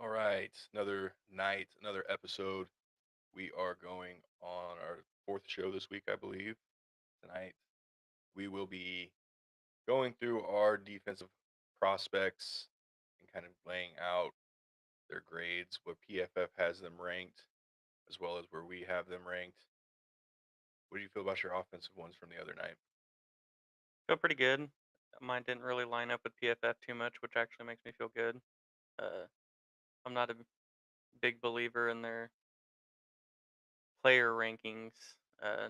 All right, another night, another episode. We are going on our fourth show this week, I believe. Tonight, we will be going through our defensive prospects and kind of laying out their grades, what PFF has them ranked, as well as where we have them ranked. What do you feel about your offensive ones from the other night? Feel pretty good. Mine didn't really line up with PFF too much, which actually makes me feel good. Uh, I'm not a big believer in their player rankings, uh,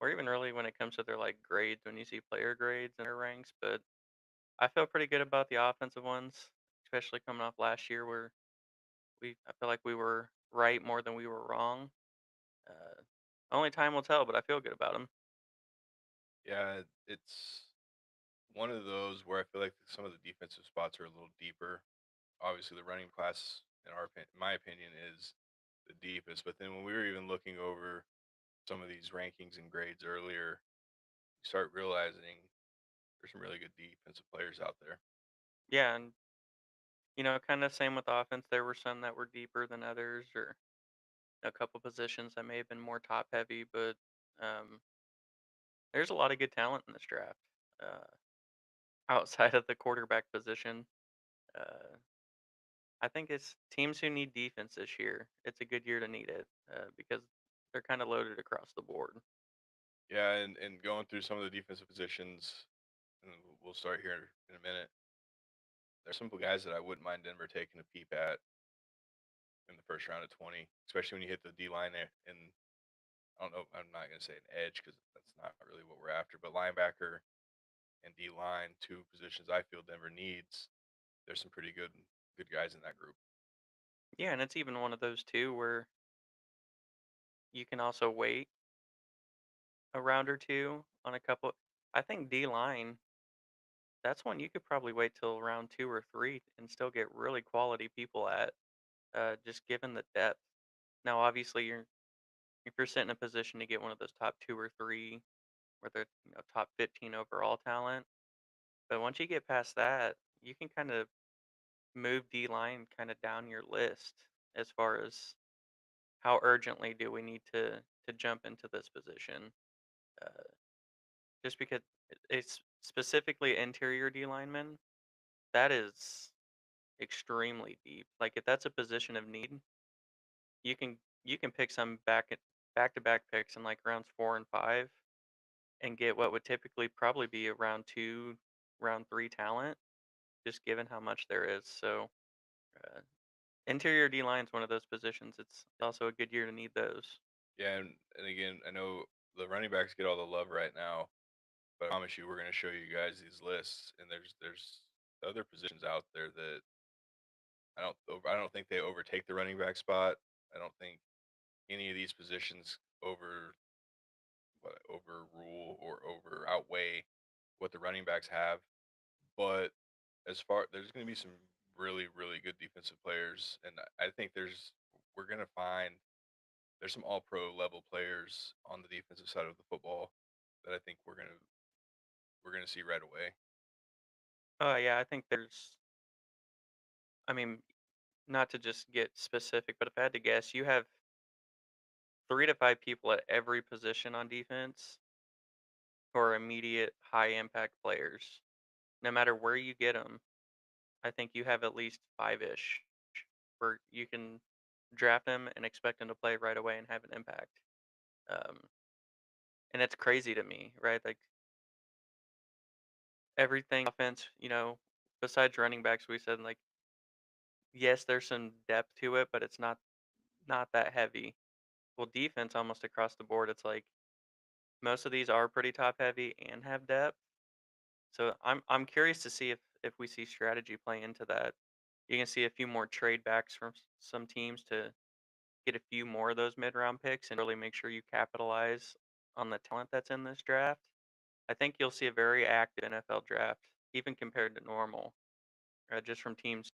or even really when it comes to their like grades. When you see player grades and their ranks, but I feel pretty good about the offensive ones, especially coming off last year where I feel like we were right more than we were wrong. Uh, Only time will tell, but I feel good about them. Yeah, it's one of those where I feel like some of the defensive spots are a little deeper. Obviously, the running class, in my opinion, is the deepest. But then when we were even looking over some of these rankings and grades earlier, you start realizing there's some really good defensive players out there. Yeah, and kind of same with offense. There were some that were deeper than others, or a couple positions that may have been more top heavy, but um, there's a lot of good talent in this draft. Uh, Outside of the quarterback position, uh, I think it's teams who need defense this year. It's a good year to need it because they're kind of loaded across the board. Yeah, and going through some of the defensive positions, and we'll start here in a minute. There's some guys that I wouldn't mind Denver taking a peep at in the first round of 20, especially when you hit the D line there. And I don't know, I'm not going to say an edge because that's not really what we're after, but linebacker and D line, two positions I feel Denver needs. There's some pretty good guys in that group. Yeah, and it's even one of those two where you can also wait a round or two on a couple. I think D line, that's one you could probably wait till round two or three and still get really quality people at, just given the depth. Now, obviously, if you're sitting in a position to get one of those top two or three, where they're top 15 overall talent, but once you get past that, you can kind of move D line kind of down your list as far as how urgently do we need to jump into this position. Uh, just because it's specifically interior D lineman, that is extremely deep. Like if that's a position of need, you can pick some back to back picks in like rounds 4 and 5 and get what would typically probably be a round two, round three talent, just given how much there is. So uh, interior D line is one of those positions. It's also a good year to need those. Yeah, and again, I know the running backs get all the love right now, but I promise you, we're going to show you guys these lists, and there's other positions out there that I don't think they overtake the running back spot. I don't think any of these positions overrule or over outweigh what the running backs have. But as far there's going to be some really good defensive players, and I think we're going to find there's some all pro level players on the defensive side of the football that I think we're gonna see right away. Yeah, I think I mean, not to just get specific, but if I had to guess, you have 3 to 5 people at every position on defense who are immediate high impact players. No matter where you get them, I think you have at least five ish where you can draft them and expect them to play right away and have an impact. Um, and it's crazy to me, right? Like everything offense, besides running backs, we said like yes, there's some depth to it, but it's not that heavy. Well, defense almost across the board, it's like most of these are pretty top heavy and have depth. So I'm curious to see if we see strategy play into that. You can see a few more trade backs from some teams to get a few more of those mid round picks and really make sure you capitalize on the talent that's in this draft. I think you'll see a very active NFL draft, even compared to normal, just from teams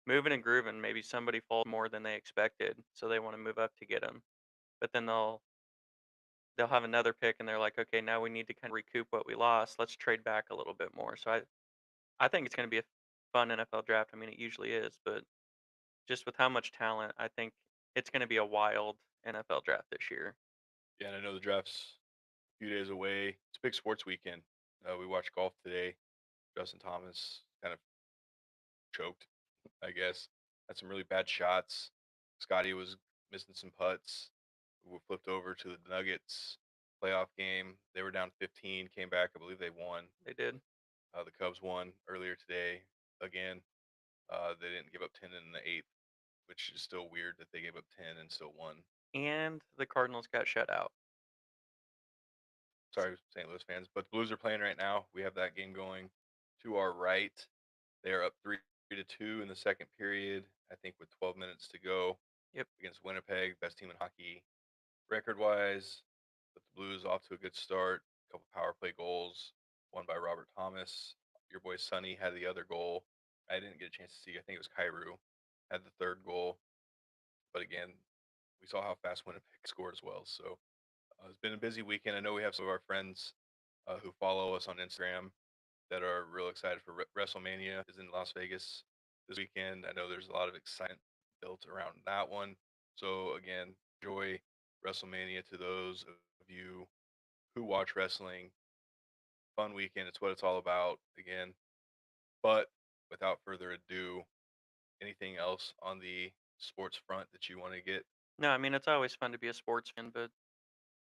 moving and grooving. Maybe somebody falls more than they expected, so they want to move up to get them. But then they'll have another pick, and they're like, okay, now we need to kind of recoup what we lost. Let's trade back a little bit more. So I think it's going to be a fun NFL draft. I mean, it usually is, but just with how much talent, I think it's going to be a wild NFL draft this year. Yeah, and I know the draft's a few days away. It's a big sports weekend. We watched golf today. Justin Thomas kind of choked, I guess. Had some really bad shots. Scotty was missing some putts. We flipped over to the Nuggets playoff game. They were down 15, came back. I believe they won. They did. The Cubs won earlier today again. They didn't give up 10 in the eighth, which is still weird that they gave up 10 and still won. And the Cardinals got shut out. Sorry, St. Louis fans, but the Blues are playing right now. We have that game going to our right. They are up 3-2 in the second period. I think with 12 minutes to go Yep. against Winnipeg, best team in hockey record wise. But the Blues off to a good start. A couple power play goals, one by Robert Thomas. Your boy Sonny had the other goal. I didn't get a chance to see. I think it was Kairu had the third goal. But again, we saw how fast Winnipeg scored as well. So it's been a busy weekend. I know we have some of our friends who follow us on Instagram that are real excited for WrestleMania is in Las Vegas this weekend. I know there's a lot of excitement built around that one. So again, enjoy WrestleMania to those of you who watch wrestling. Fun weekend. It's what it's all about again. But without further ado, anything else on the sports front that you want to get? No, I mean it's always fun to be a sports fan, but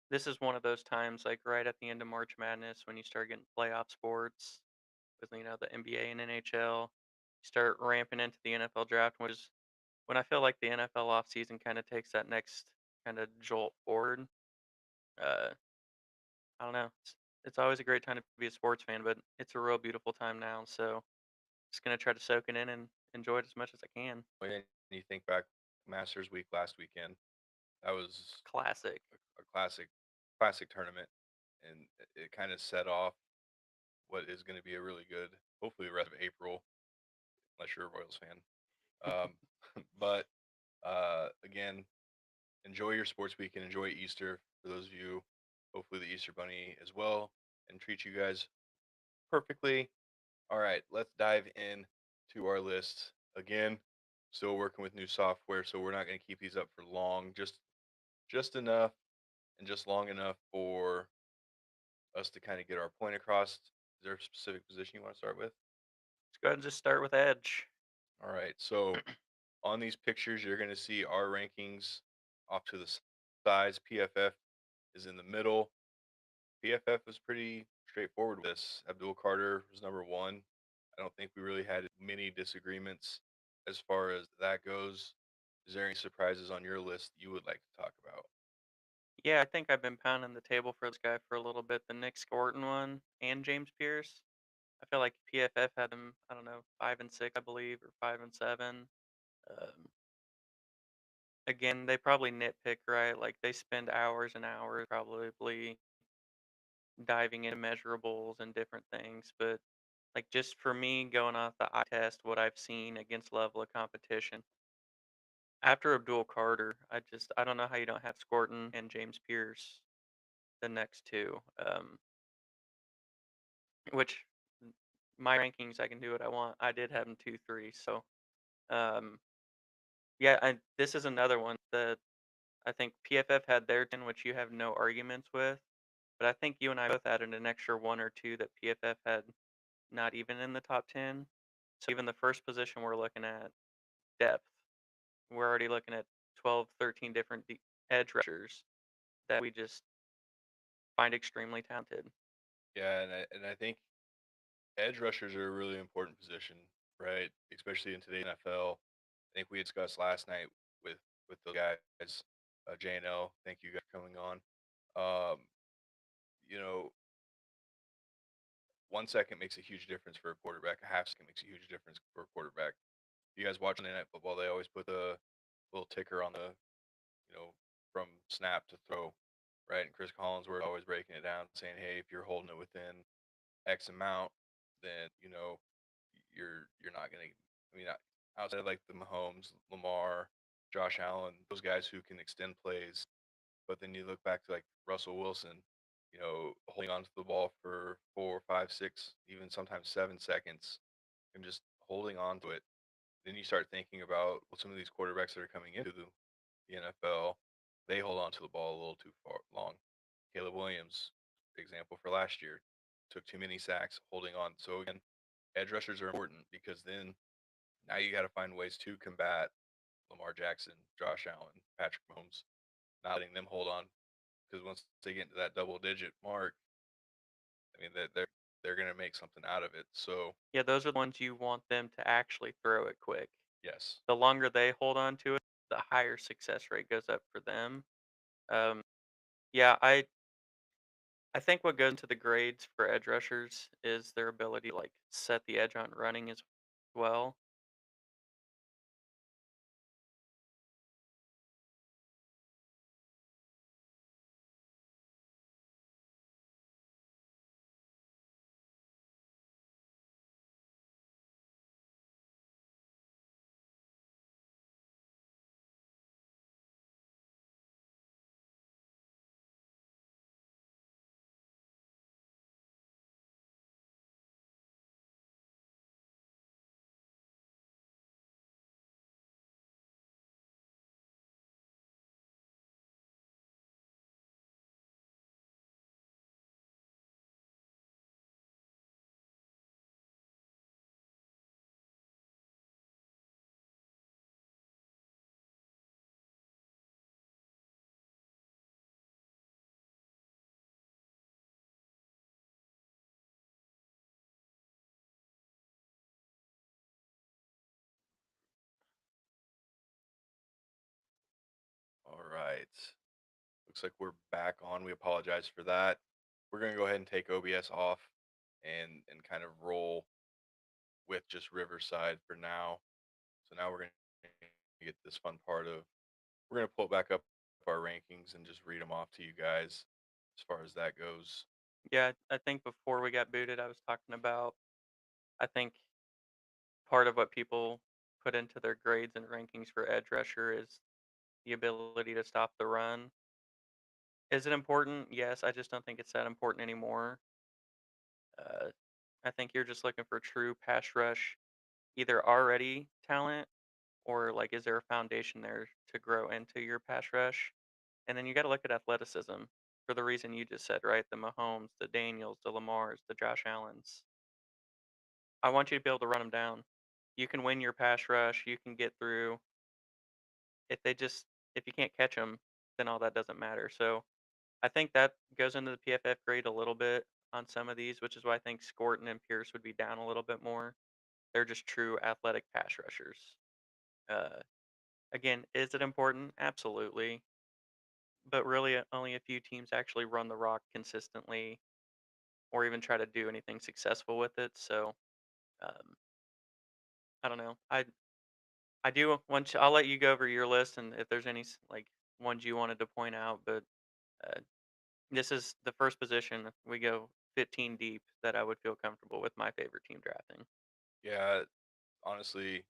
this is one of those times, like right at the end of March Madness, when you start getting playoff sports with the NBA and NHL, you start ramping into the NFL draft, which is when I feel like the NFL offseason kind of takes that next kind of jolt forward. Uh, I don't know. It's always a great time to be a sports fan, but it's a real beautiful time now. So just gonna try to soak it in and enjoy it as much as I can. When you think back, Masters Week last weekend, that was Classic. a classic tournament, and it kind of set off what is going to be a really good, hopefully, the rest of April, unless you're a Royals fan. Um, but again, enjoy your sports weekend, enjoy Easter for those of you. Hopefully, the Easter Bunny as well, and treat you guys perfectly. All right, let's dive in to our list again. Still working with new software, so we're not going to keep these up for long. Just enough and just long enough for us to kind of get our point across. Is there a specific position you want to start with? Let's go ahead and just start with Edge. All right. So on these pictures, you're going to see our rankings off to the sides. PFF is in the middle. PFF was pretty straightforward with this. Abdul Carter was number one. I don't think we really had many disagreements as far as that goes. Is there any surprises on your list you would like to talk about? Yeah, I think I've been pounding the table for this guy for a little bit. The Nick Scorton one and James Pierce. I feel like PFF had him, I don't know, 5-6, I believe, or 5-7. Um, Again, they probably nitpick, right? Like they spend hours and hours probably diving into measurables and different things. But like just for me, going off the eye test, what I've seen against level of competition, after Abdul Carter, I don't know how you don't have Scorton and James Pierce the next two. Which my rankings, I can do what I want. I did have them 2-3, so um, yeah. This is another one that I think PFF had their 10, which you have no arguments with. But I think you and I both added an extra one or two that PFF had not even in the top 10. So even the first position we're looking at, depth, we're already looking at 12, 13 different edge rushers that we just find extremely talented. Yeah, and I think edge rushers are a really important position, right? Especially in today's NFL. I think we discussed last night with the guys, J and L. Thank you guys for coming on. Um, you know, 1 second makes a huge difference for a quarterback. A half second makes a huge difference for a quarterback. You guys watch Monday Night Football? They always put the little ticker on the, you know, from snap to throw, right? And Chris Collinsworth always breaking it down, saying, "Hey, if you're holding it within X amount, then you're not gonna. I mean, outside of like the Mahomes, Lamar, Josh Allen, those guys who can extend plays, but then you look back to like Russell Wilson, holding on to the ball for 4, 5, 6, even sometimes 7 seconds, and just holding on to it. then you start thinking about, well, some of these quarterbacks that are coming into the NFL, they hold on to the ball a little too far long. Caleb Williams, example for last year, took too many sacks holding on. So again, edge rushers are important because then now you got to find ways to combat Lamar Jackson, Josh Allen, Patrick Mahomes, not letting them hold on because once they get into that double digit mark, I mean that they're going to make something out of it. So Yeah, those are the ones you want them to actually throw it quick. yes, The longer they hold on to it, the higher success rate goes up for them. Um, yeah, I think what goes into the grades for edge rushers is their ability to like set the edge on running as well. all right. Looks like we're back on. We apologize for that. We're going to go ahead and take OBS off and kind of roll with just Riverside for now. So now we're going to get this fun part of we're going to pull back up our rankings and just read them off to you guys as far as that goes. Yeah, I think before we got booted, I was talking about, I think part of what people put into their grades and rankings for edge rusher is the ability to stop the run. Is it important? Yes, I just don't think it's that important anymore. Uh, I think you're just looking for true pass rush, either already talent or like is there a foundation there to grow into your pass rush? And then you got to look at athleticism for the reason you just said, right? The Mahomes, the Daniels, the Lamars, the Josh Allens. I want you to be able to run them down. You can win your pass rush. You can get through. If they just if you can't catch them, then all that doesn't matter. So I think that goes into the PFF grade a little bit on some of these, which is why I think Scorton and Pierce would be down a little bit more. They're just true athletic pass rushers. Uh, Again, is it important? Absolutely. But really, only a few teams actually run the rock consistently or even try to do anything successful with it. So um, I don't know. I do want you, I'll let you go over your list and if there's any like ones you wanted to point out. But uh, this is the first position we go 15 deep that I would feel comfortable with my favorite team drafting. Yeah, honestly,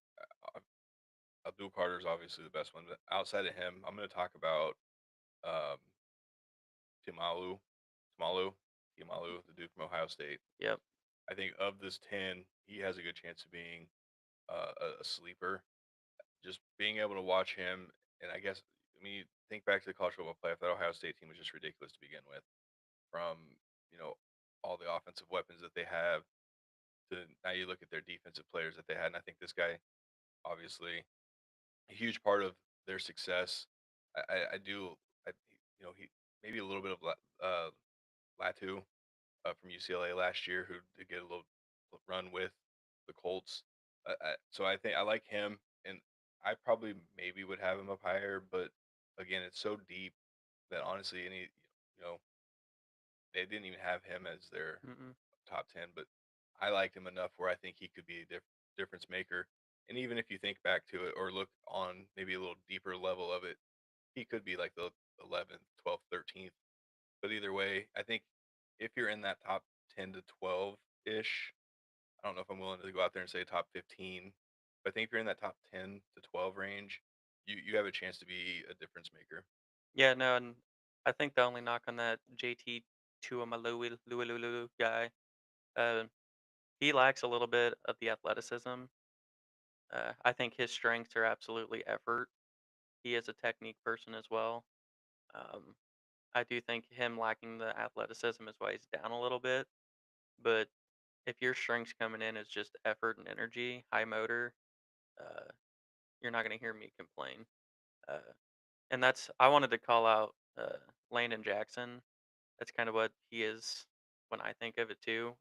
Abdul Carter is obviously the best one. But outside of him, I'm going to talk about um, Timalu, Timalu, Timalu, the dude from Ohio State. Yep. I think of this 10, he has a good chance of being a sleeper. Just being able to watch him, and I guess, I mean, you think back to the college football playoff, that Ohio State team was just ridiculous to begin with. From, you know, all the offensive weapons that they have to now you look at their defensive players that they had. And I think this guy, obviously, a huge part of their success. I do, he maybe a little bit of Latu from UCLA last year, who did get a little run with the Colts. So I think I like him, and I probably maybe would have him up higher, but again, it's so deep that honestly, they didn't even have him as their Mm-mm. top 10, but I liked him enough where I think he could be a difference maker. And even if you think back to it or look on maybe a little deeper level of it, he could be like the 11th, 12th, 13th. But either way, I think if you're in that top 10 to 12 ish, I don't know if I'm willing to go out there and say top 15, but I think if you're in that top 10 to 12 range, you have a chance to be a difference maker. Yeah, no, and I think the only knock on that JT Tuamaloa guy, uh, he lacks a little bit of the athleticism. I think his strengths are absolutely effort. He is a technique person as well. Um, I do think him lacking the athleticism is why he's down a little bit. But if your strengths coming in is just effort and energy, high motor, uh, you're not going to hear me complain. Uh, and I wanted to call out Landon Jackson. That's kind of what he is when I think of it too.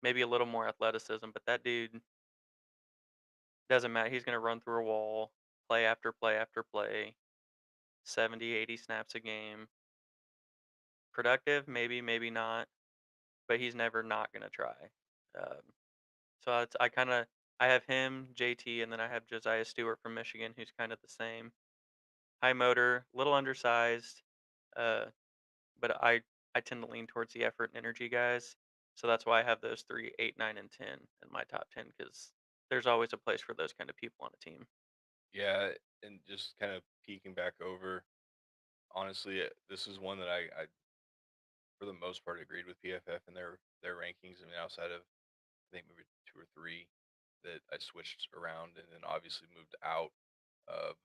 Maybe a little more athleticism, but that dude doesn't matter. He's going to run through a wall, play after play after play, 70, 80 snaps a game. Productive, maybe, maybe not, but he's never not going to try. Um, so I kind of I have him, JT, and then I have Josiah Stewart from Michigan, who's kind of the same. High motor, little undersized, uh, but I tend to lean towards the effort and energy guys. So that's why I have those three, 8, 9, and 10 in my top 10 because there's always a place for those kind of people on a team. Yeah, and just kind of peeking back over, honestly, this is one that I for the most part agreed with PFF and their rankings. I mean, outside of I think maybe two or three that I switched around and then obviously moved out of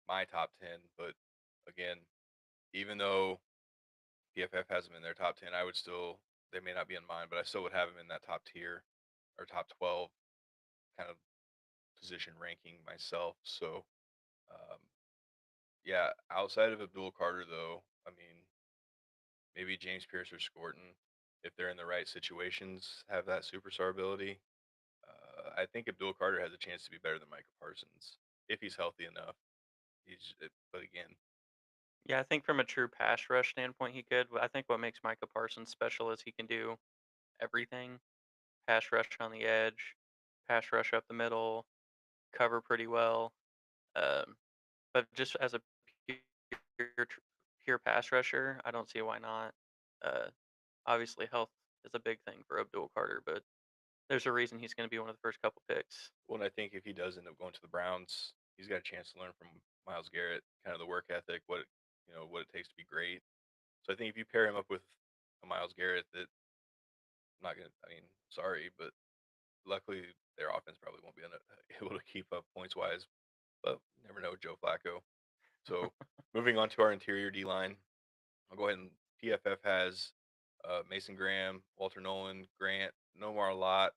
my top 10. But again, even though PFF has them in their top 10, I would still, they may not be in mine, but I still would have them in that top tier or top 12 kind of position ranking myself. So, um, yeah, outside of Abdul Carter, though, I mean, maybe James Pierce or Scorton, if they're in the right situations, have that superstar ability. I think Abdul Carter has a chance to be better than Micah Parsons if he's healthy enough. But again, Yeah, I think from a true pass rush standpoint, he could. I think what makes Micah Parsons special is he can do everything: pass rush on the edge, pass rush up the middle, cover pretty well. Um, but just as a pure, pure pass rusher, I don't see why not. Uh, Obviously, health is a big thing for Abdul Carter, but there's a reason he's going to be one of the first couple picks. well, and I think if he does end up going to the Browns, he's got a chance to learn from Miles Garrett, kind of the work ethic, what it takes to be great. So I think if you pair him up with a Miles Garrett, that I'm not gonna, I mean, sorry, but luckily their offense probably won't be able to keep up points wise. But you never know, Joe Flacco. So moving on to our interior D line, I'll go ahead and PFF has Mason Graham, Walter Nolan, Grant, Nomar Lott,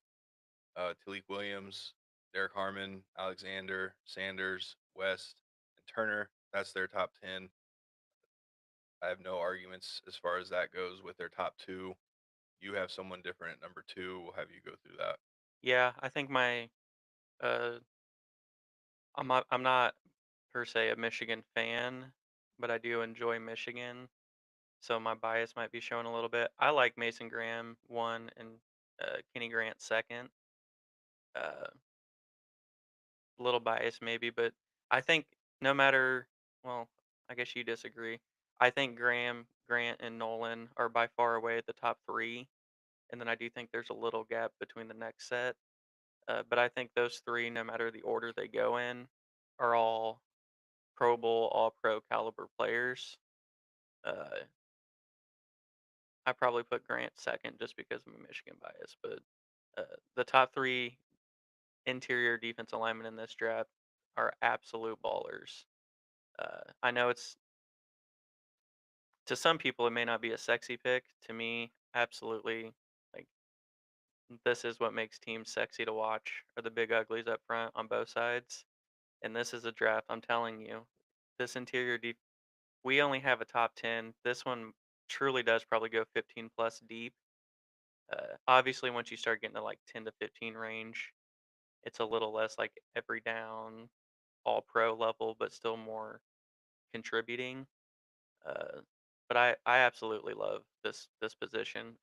Talik Williams, Derek Harmon, Alexander, Sanders, West, and Turner. That's their top 10. I have no arguments as far as that goes with their top two. You have someone different at number two. We'll have you go through that. Yeah, I think uh, I'm not per se a Michigan fan, but I do enjoy Michigan, so my bias might be showing a little bit. I like Mason Graham one and Kenny Grant second. Uh, a little bias maybe, but I think no matter, well, I guess you disagree. I think Graham, Grant, and Nolan are by far away at the top three, and then I do think there's a little gap between the next set. But I think those three, no matter the order they go in, are all Pro Bowl, All Pro caliber players. Uh, I probably put Grant second just because of my Michigan bias, but the top three interior defense alignment in this draft are absolute ballers. I know it's to some people it may not be a sexy pick. To me, absolutely, like this is what makes teams sexy to watch are the big uglies up front on both sides. And this is a draft. I'm telling you, this interior deep. We only have a top 10. This one truly does probably go 15 plus deep. Obviously, once you start getting to like 10 to 15 range, it's a little less like every down, all pro level, but still more contributing. Uh, but I absolutely love this position.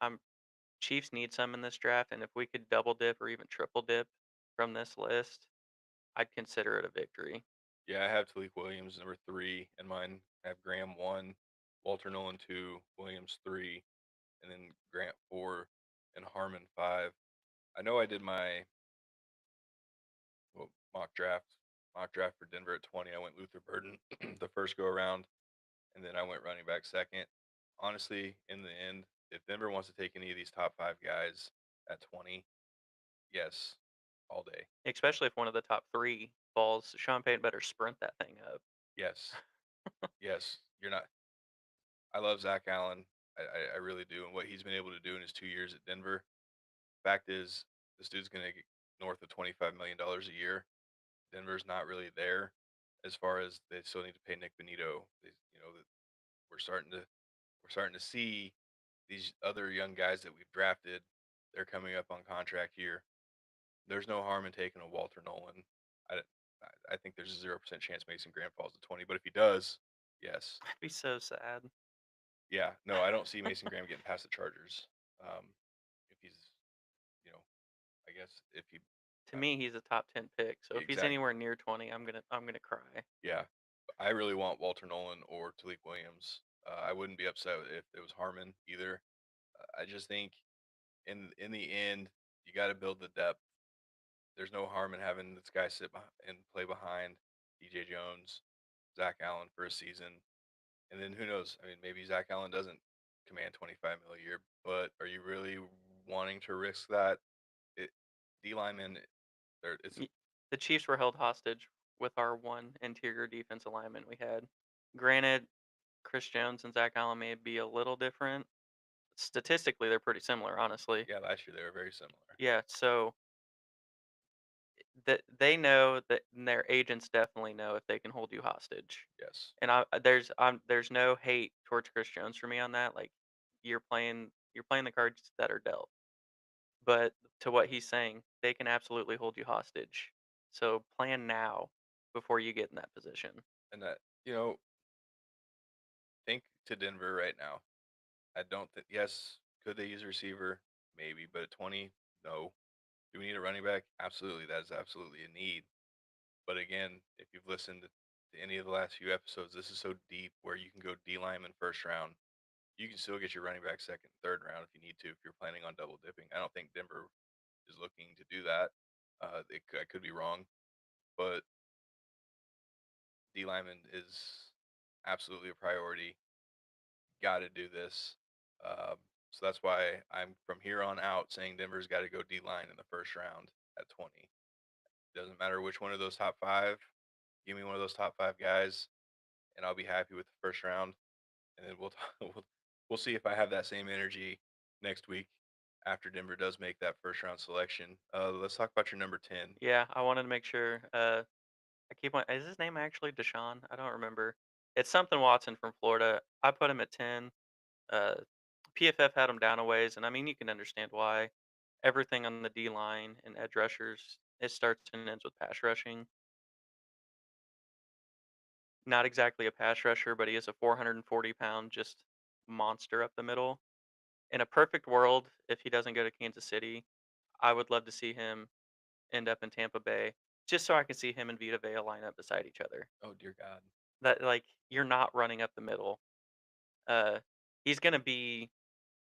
Chiefs need some in this draft, and if we could double dip or even triple dip from this list, I'd consider it a victory. Yeah, I have Talik Williams number three, and mine I have Graham one, Walter Nolan two, Williams three, and then Grant four, and Harmon five. I know I did my well, mock draft for Denver at 20. I went Luther Burden the first go around, and then I went running back second. Honestly, in the end, if Denver wants to take any of these top five guys at 20, yes, all day. Especially if one of the top three falls, Sean Payton better sprint that thing up. Yes, yes. You're not. I love Zach Allen. I really do, and what he's been able to do in his 2 years at Denver. Fact is, this dude's gonna get north of $25 million a year. Denver's not really there as far as they still need to pay Nick Benito. That we're starting to we're starting to see these other young guys that we've drafted. They're coming up on contract here. There's no harm in taking a Walter Nolan. I I think there's a 0% chance Mason Graham falls to 20, but if he does, yes, I'd be so sad. yeah, no, I don't see Mason Graham getting past the Chargers. Um, if he's, you know, I guess if he To uh, me, he's a top 10 pick. So if he's exactly, anywhere near 20, I'm gonna cry. yeah, I really want Walter Nolan or Talik Williams. I wouldn't be upset if it was Harmon either. I just think in the end, you got to build the depth. There's no harm in having this guy and play behind DJ Jones, Zach Allen for a season, and then who knows? I mean, maybe Zach Allen doesn't command 25 mil a year, but are you really wanting to risk that? It, D lineman, it's Y- The Chiefs were held hostage with our one interior defense alignment we had. Granted, Chris Jones and Zach Allen may be a little different. Statistically, they're pretty similar, honestly. yeah. Last year they were very similar. Yeah, so that they know that, and their agents definitely know if they can hold you hostage. Yes, And there's no hate towards Chris Jones for me on that. Like you're playing the cards that are dealt. But to what he's saying, they can absolutely hold you hostage. So plan now before you get in that position. and that think to Denver right now. I don't think. Yes, could they use a receiver? Maybe, but at 20, no. Do we need a running back? Absolutely, that is absolutely a need. But again, if you've listened to any of the last few episodes, this is so deep where you can go D lineman first round. You can still get your running back second, third round if you need to, if you're planning on double dipping. I don't think Denver is looking to do that. I could be wrong, but D lineman is absolutely a priority. Got to do this. Um, so that's why I'm from here on out saying Denver's got to go D line in the first round at 20. Doesn't matter which one of those top five. Give me one of those top five guys, and I'll be happy with the first round. And then we'll see if I have that same energy next week after Denver does make that first round selection. Let's talk about your number 10. Yeah, I wanted to make sure. I keep on. Is his name actually Deshaun? I don't remember. It's something Watson from Florida. I put him at 10. Uh, PFF had him down a ways, and I mean you can understand why. Everything on the D line and edge rushers, it starts and ends with pass rushing. Not exactly a pass rusher, but he is a 440-pound just monster up the middle. In a perfect world, if he doesn't go to Kansas City, I would love to see him end up in Tampa Bay, just so I can see him and Vita Vea line up beside each other. Oh dear God. That like you're not running up the middle. Uh, he's gonna be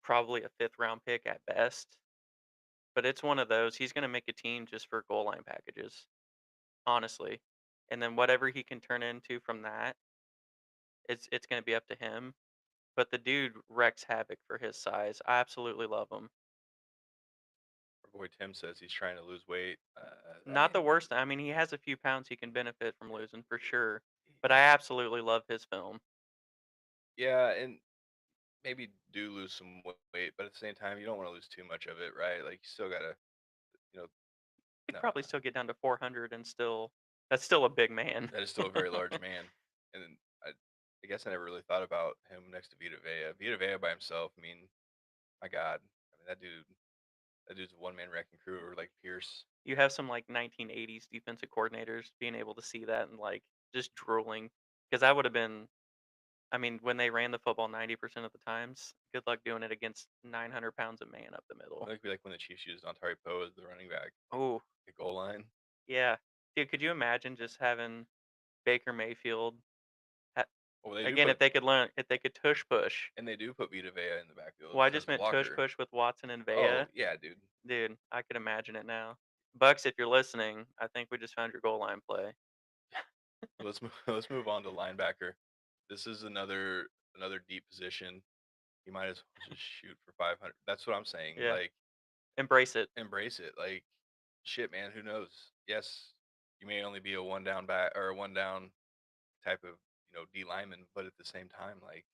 probably a fifth round pick at best, but it's one of those. He's gonna make a team just for goal line packages, honestly. And then whatever he can turn into from that, it's gonna be up to him. But the dude wrecks havoc for his size. I absolutely love him. Our boy Tim says he's trying to lose weight. I Not the mean, worst. I mean, he has a few pounds he can benefit from losing for sure. But I absolutely love his film. yeah, and maybe do lose some weight, but at the same time, you don't want to lose too much of it, right? Like you still gotta, you know, He'd no, probably still get down to 400 and still that's still a big man. that is still a very large man. And then I guess I never really thought about him next to Vita Vea. Vita Vea by himself. I mean, my God, I mean that dude's a one man wrecking crew, or like Pierce. You have some like 1980s defensive coordinators being able to see that and like just drooling because I would have been. I mean, when they ran the football 90% of the times, good luck doing it against 900 pounds of man up the middle. That could be like when the Chiefs used Ontari Poe as the running back, Oh, the goal line. yeah. Dude, could you imagine just having Baker Mayfield? ha- Well, they do Again, put if they could tush push. and they do put Vita Vea in the backfield Well, I as just a meant tush blocker. push with Watson and Oh Vea. yeah, dude. Dude, I could imagine it now. Bucks, if you're listening, I think we just found your goal line play. Let's move, let's move on to linebacker. This is another deep position. You might as well just shoot for 500. That's what I'm saying. Yeah, Like embrace it. embrace it. Like shit, man, who knows? Yes, you may only be a one down back or a one down type of D lineman, but at the same time, like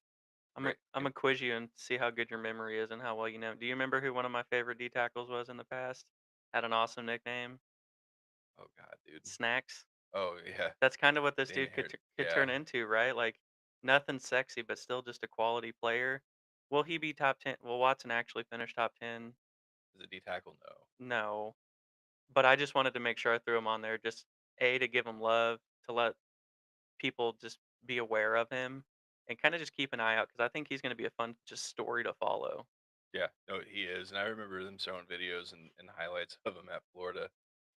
great. I'm gonna quiz you and see how good your memory is and how well you know. Do you remember who one of my favorite D tackles was in the past? Had an awesome nickname, Oh god, dude. Snacks. Oh yeah, That's kind of what this Dana dude Harris. could Yeah, turn into, right? Like nothing sexy, but still just a quality player. Will he be top 10? Will Watson actually finish top 10? as a D tackle, no. No. But I just wanted to make sure I threw him on there just A to give him love, to let people just be aware of him and kind of just keep an eye out because I think he's going to be a fun just story to follow. Yeah, no, he is, and I remember them showing videos and highlights of him at Florida.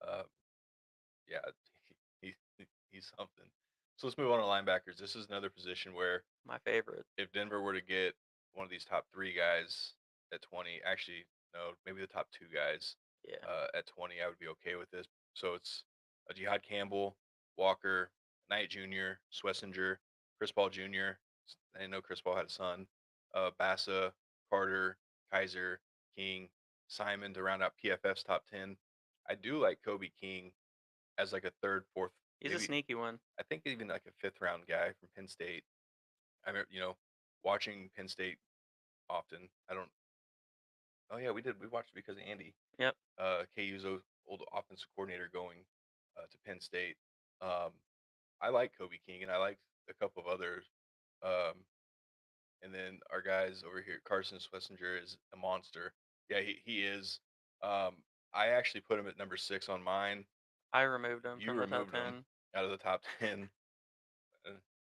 Uh, yeah, he's something. So let's move on to linebackers. This is another position where My favorite. if Denver were to get one of these top three guys at 20, actually, no, maybe the top two guys Yeah. at 20, I would be okay with this. So it's a Jihad Campbell, Walker, Knight Jr., Swessinger, Chris Paul Jr. I didn't know Chris Paul had a son. Bassa, Carter, Kaiser, King, Simon to round out PFF's top 10. I do like Kobe King as like a third, fourth, He's a maybe sneaky one. I think even like a fifth round guy from Penn State. I remember, watching Penn State often. I don't. Oh yeah, we did. We watched it because of Andy, Yep. KU's old offensive coordinator, going to Penn State. Um, I like Kobe King, and I like a couple of others. Um, and then our guys over here, Carson Schlesinger is a monster. Yeah, he is. Um, I actually put him at number 6 on mine. I removed him You from the top removed him 10. out of the top 10.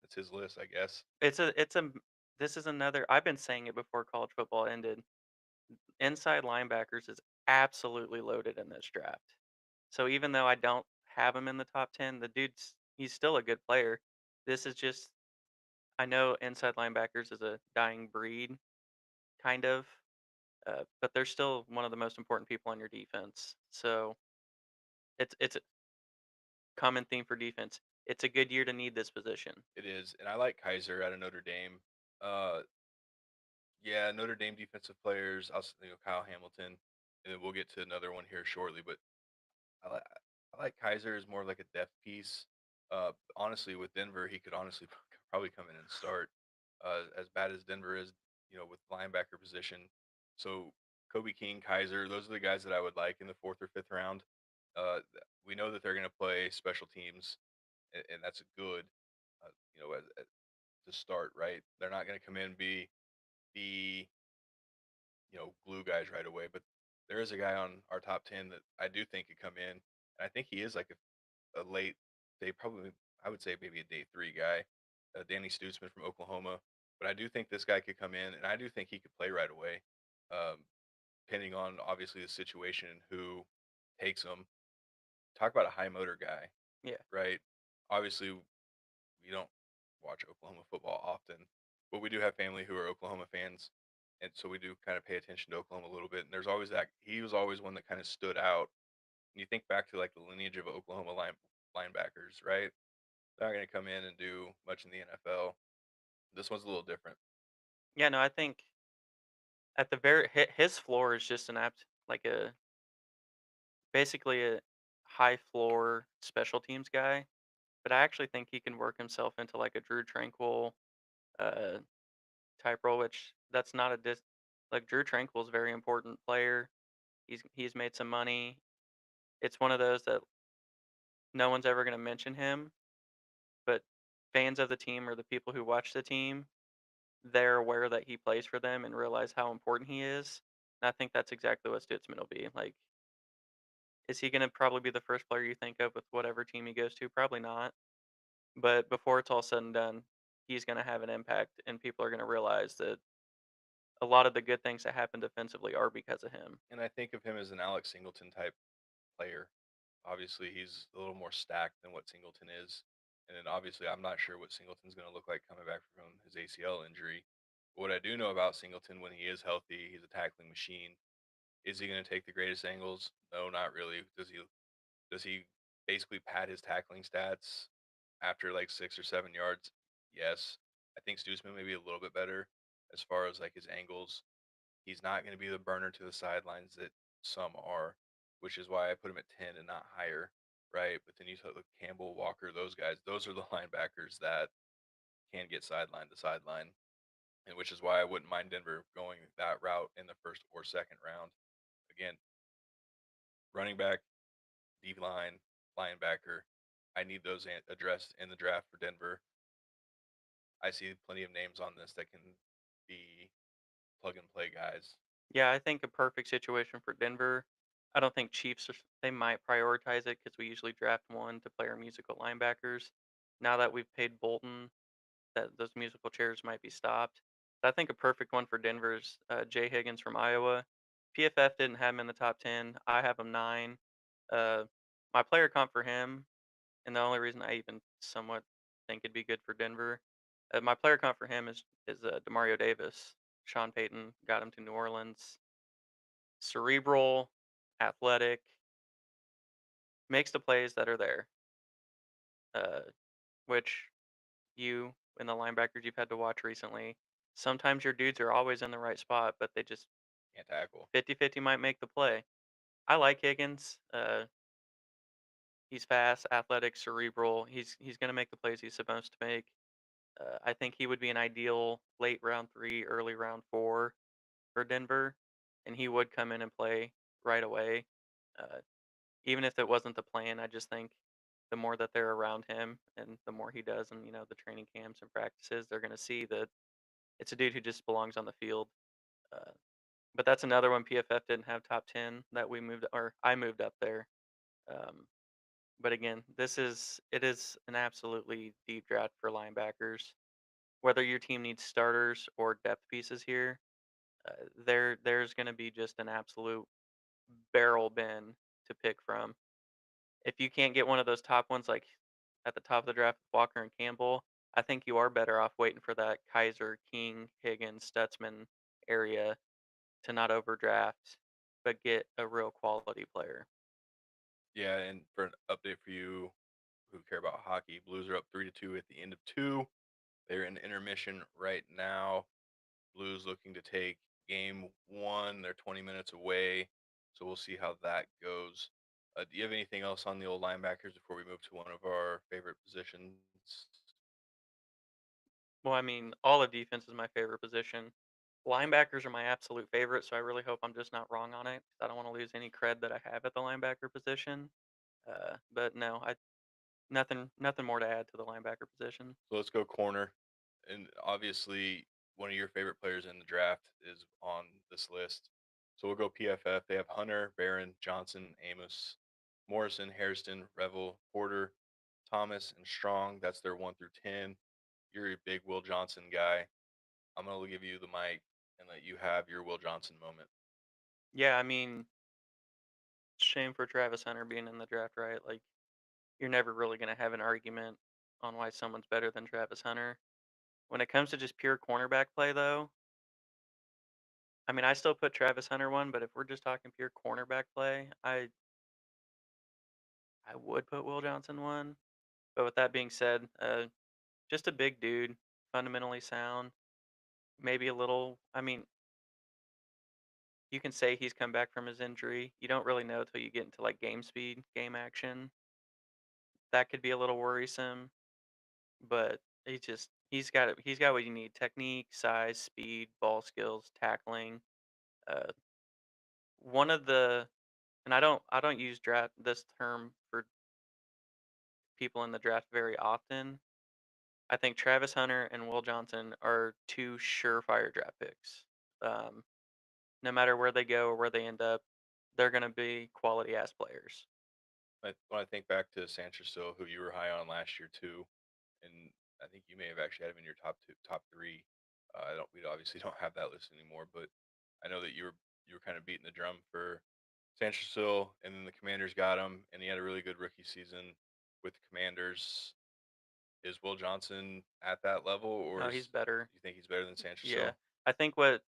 It's his list, I guess. It's a this is another I've been saying it before college football ended. Inside linebackers is absolutely loaded in this draft. So even though I don't have him in the top 10, the dude's he's still a good player. This is just I know inside linebackers is a dying breed, kind of, but they're still one of the most important people on your defense. So it's a common theme for defense. It's a good year to need this position. It is, and I like Kaiser out of Notre Dame. Uh, yeah, Notre Dame defensive players. Kyle Hamilton, and then we'll get to another one here shortly. But I like Kaiser as more of like a depth piece. Honestly, with Denver, he could honestly probably come in and start. As bad as Denver is, with linebacker position. So Kobe King, Kaiser, those are the guys that I would like in the fourth or fifth round. We know that they're going to play special teams, and that's good. To start, right? They're not going to come in and be the glue guys right away, but there is a guy on our top 10 that I do think could come in, and I think he is like a late day, probably I would say maybe a day 3 guy, Danny Stutzman from Oklahoma. But I do think this guy could come in, and I do think he could play right away, um, depending on obviously the situation and who takes him. Talk about a high motor guy, Yeah. right? Obviously, we don't watch Oklahoma football often, but we do have family who are Oklahoma fans, and so we do kind of pay attention to Oklahoma a little bit. And there's always that he was always one that kind of stood out. And you think back to like the lineage of Oklahoma linebackers, right? They're not going to come in and do much in the NFL. This one's a little different. Yeah, no, I think at the his floor is just an apt like a basically a high floor special teams guy, but I actually think he can work himself into like a Drew Tranquil uh type role, which that's not a like Drew Tranquil's a very important player. He's made some money. It's one of those that no one's ever going to mention him, but fans of the team or the people who watch the team, they're aware that he plays for them and realize how important he is. And I think that's exactly what Stutzman will be. Like, is he going to probably be the first player you think of with whatever team he goes to? Probably not. But before it's all said and done, he's going to have an impact, and people are going to realize that a lot of the good things that happen defensively are because of him. And I think of him as an Alex Singleton type player. Obviously, he's a little more stacked than what Singleton is. And then obviously, I'm not sure what Singleton's going to look like coming back from his ACL injury. But what I do know about Singleton when he is healthy, he's a tackling machine. Is he going to take the greatest angles? No, not really. Does he basically pad his tackling stats after like 6 or 7 yards? Yes. I think Stutzman may be a little bit better as far as like his angles. He's not going to be the burner to the sidelines that some are. which is why I put him at 10 and not higher, right? But then you look Campbell, Walker, those guys, those are the linebackers that can get sideline to sideline, and which is why I wouldn't mind Denver going that route in the first or second round. Again, running back, D line, linebacker, I need those addressed in the draft for Denver. I see plenty of names on this that can be plug and play guys. Yeah, I think a perfect situation for Denver. I don't think Chiefs they might prioritize it because we usually draft one to play our musical linebackers. Now that we've paid Bolton, that those musical chairs might be stopped. But I think a perfect one for Denver is Jay Higgins from Iowa. PFF didn't have him in the top 10. I have him 9. Uh, my player comp for him, and the only reason I even somewhat think it'd be good for Denver, my player comp for him is Demario Davis. Sean Payton got him to New Orleans. Cerebral, athletic, makes the plays that are there. Uh, which you and the linebackers you've had to watch recently, sometimes your dudes are always in the right spot, but they just Can't tackle. 50-50 might make the play. I like Higgins. He's fast, athletic, cerebral. He's going to make the plays he's supposed to make. I think he would be an ideal late round 3, early round 4 for Denver, and he would come in and play right away. Uh, Even if it wasn't the plan, I just think the more that they're around him and the more he does and the training camps and practices, they're going to see that it's a dude who just belongs on the field. Uh, but that's another one PFF didn't have top 10 that we moved or I moved up there. Um, but again, it is an absolutely deep draft for linebackers. Whether your team needs starters or depth pieces here, there's going to be just an absolute barrel bin to pick from. If you can't get one of those top ones, like at the top of the draft, Walker and Campbell, I think you are better off waiting for that Kaiser, King, Higgins, Stutzman area to not overdraft, but get a real quality player. Yeah, and for an update for you who care about hockey, Blues are up 3-2 at the end of two. They're in intermission right now. Blues looking to take game one. They're 20 minutes away, so we'll see how that goes. Do you have anything else on the old linebackers before we move to one of our favorite positions? Well, I mean, all of defense is my favorite position. Linebackers are my absolute favorite, so I really hope I'm just not wrong on it 'cause I don't want to lose any cred that I have at the linebacker position. But no, I nothing more to add to the linebacker position. So let's go corner. And obviously, one of your favorite players in the draft is on this list. So we'll go PFF. They have Hunter, Barron, Johnson, Amos, Morrison, Hairston, Revel, Porter, Thomas, and Strong. That's their 1 through 10. You're a big Will Johnson guy. I'm going to give you the mic and let you have your Will Johnson moment. Yeah, I mean, shame for Travis Hunter being in the draft, right? Like, you're never really going to have an argument on why someone's better than Travis Hunter. When it comes to just pure cornerback play, though, I mean, I still put Travis Hunter one, but if we're just talking pure cornerback play, I would put Will Johnson one. But with that being said, just a big dude, fundamentally sound, maybe a little. I mean, you can say he's come back from his injury. You don't really know till you get into like game speed, game action. That could be a little worrisome, but he's got what you need: technique, size, speed, ball skills, tackling. Uh, one of the and I don't use draft this term for people in the draft very often. I think Travis Hunter and Will Johnson are two surefire draft picks. Um, no matter where they go or where they end up, they're going to be quality ass players. When I think back to Sancherso, who you were high on last year too, and I think you may have actually had him in your top two, top three. I don't. We obviously don't have that list anymore, but I know that you were kind of beating the drum for Sancherso, and then the Commanders got him, and he had a really good rookie season with the Commanders. Is Will Johnson at that level, or No, he's is better. you think he's better than Yeah, Sancherso? I think what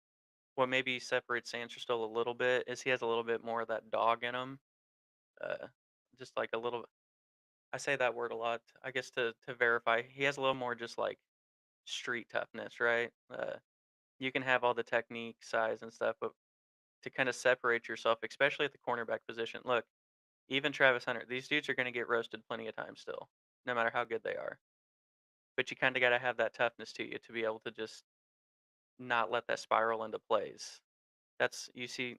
maybe separates Sanchez still a little bit is he has a little bit more of that dog in him. Uh, just like a little. I say that word a lot. I guess to verify, he has a little more just like street toughness, right? You can have all the technique, size, and stuff, but to kind of separate yourself, especially at the cornerback position. Look, even Travis Hunter, these dudes are going to get roasted plenty of times still, no matter how good they are. But you kind of got to have that toughness to you to be able to just not let that spiral into plays. That's you see,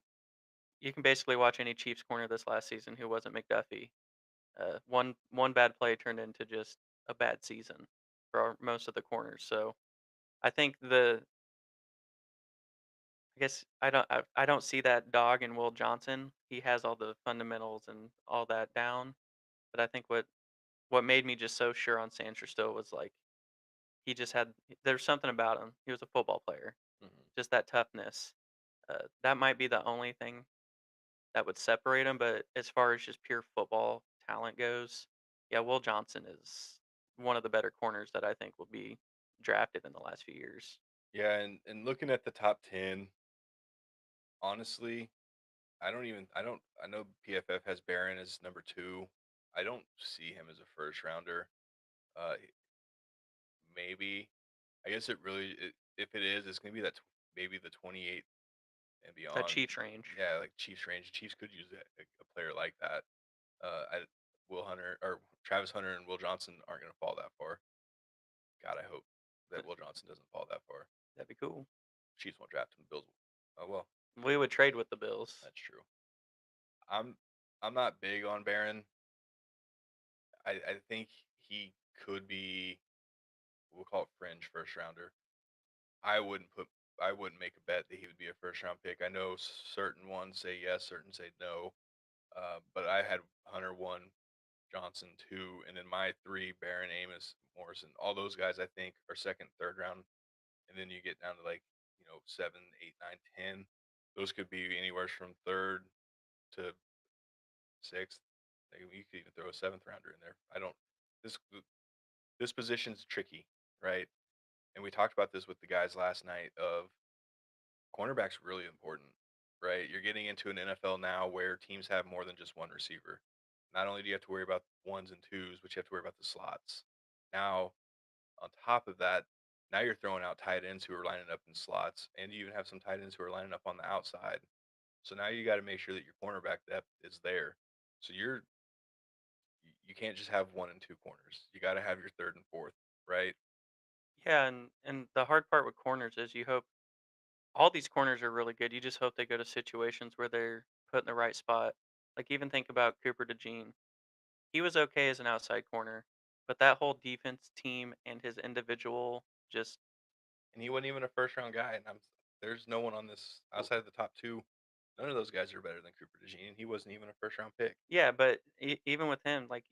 you can basically watch any Chiefs corner this last season who wasn't McDuffie. One bad play turned into just a bad season for most of the corners. So I think I guess I don't see that dog in Will Johnson. He has all the fundamentals and all that down. But I think what made me just so sure on Sanders still was like he just had there's something about him. He was a football player, Mhm. just that toughness. That might be the only thing that would separate him. But as far as just pure football talent goes, yeah, Will Johnson is one of the better corners that I think will be drafted in the last few years. Yeah, and looking at the top 10, honestly, I know PFF has Barron as number 2. I don't see him as a first rounder. Maybe. I guess if it is, it's gonna be maybe the 28 and That beyond. Chiefs range. Yeah, like Chiefs range. Chiefs could use a player like that. I Will Hunter or Travis Hunter and Will Johnson aren't gonna fall that far. God, I hope that Th- Will Johnson doesn't fall that far. That'd be cool. Chiefs won't draft him. Bills. Oh well, We would trade with the Bills. that's true. I'm I'm not big on Barron. I think he could be, we'll call it fringe first rounder. I wouldn't put I wouldn't make a bet that he would be a first round pick. I know certain ones say yes, certain say no. But I had Hunter 1, Johnson 2, and then my 3, Barron, Amos, Morrison. All those guys I think are second, third round, and then you get down to like 7, 8, 9, 10. Those could be anywhere from third to sixth. Like, you could even throw a seventh rounder in there. I don't. This this position's tricky, right? And we talked about this with the guys last night. Of cornerback's really important, right? You're getting into an NFL now where teams have more than just one receiver. Not only do you have to worry about ones and twos, but you have to worry about the slots. Now, on top of that, now you're throwing out tight ends who are lining up in slots, and you even have some tight ends who are lining up on the outside. So now you got to make sure that your cornerback depth is there. So you can't just have one and two corners. You got to have your third and fourth, right? Yeah, and the hard part with corners is you hope all these corners are really good. You just hope they go to situations where they're put in the right spot. Like even think about Cooper DeJean. He was okay as an outside corner, but that whole defense team and his individual just And he wasn't even a first round guy. And there's no one on this outside of the top two. None of those guys are better than Cooper DeJean. He wasn't even a first round pick. yeah, but even with him, like